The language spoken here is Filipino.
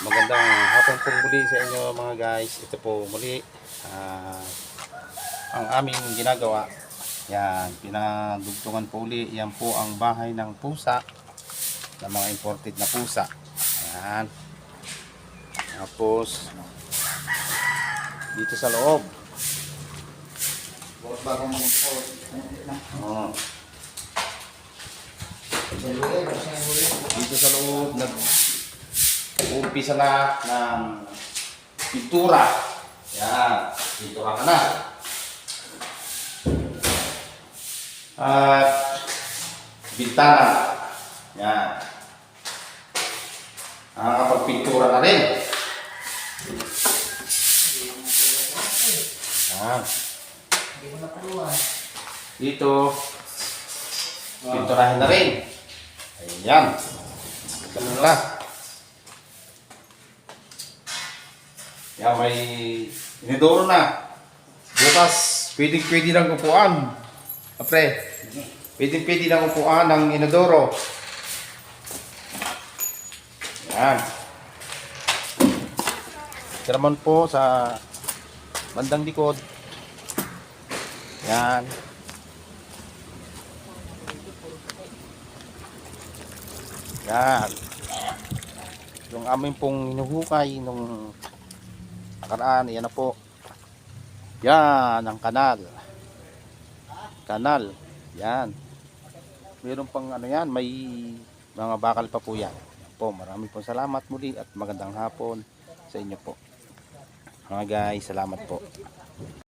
Magandang hapon po muli sa inyo mga guys. Ito po muli ang aming ginagawa. Yan, pinadugtungan po uli. Yan po ang bahay ng pusa, ng mga imported na pusa. Yan. Tapos dito sa loob. Oh. Dito sa loob nag-uumpisa na ng pintura. Yan, pintura ka na. At bintana. Yan. Nakakapagpintura na rin. Yan. Dito pinturahin na rin. Ayan. Ganun na. Yan, may inidoro na. Bukas, pwede lang upuan. Apre, pwede lang upuan ng inodoro. Yan. Ito naman po sa bandang likod. Yan. Yan. Yung amin pong hinuhukay nung nakaraan, yan na po. Yan ang kanal. Kanal. Yan. Meron pang ano yan, may mga bakal pa po yan. Po, maraming pong salamat muli at magandang hapon sa inyo po. Mga guys, salamat po.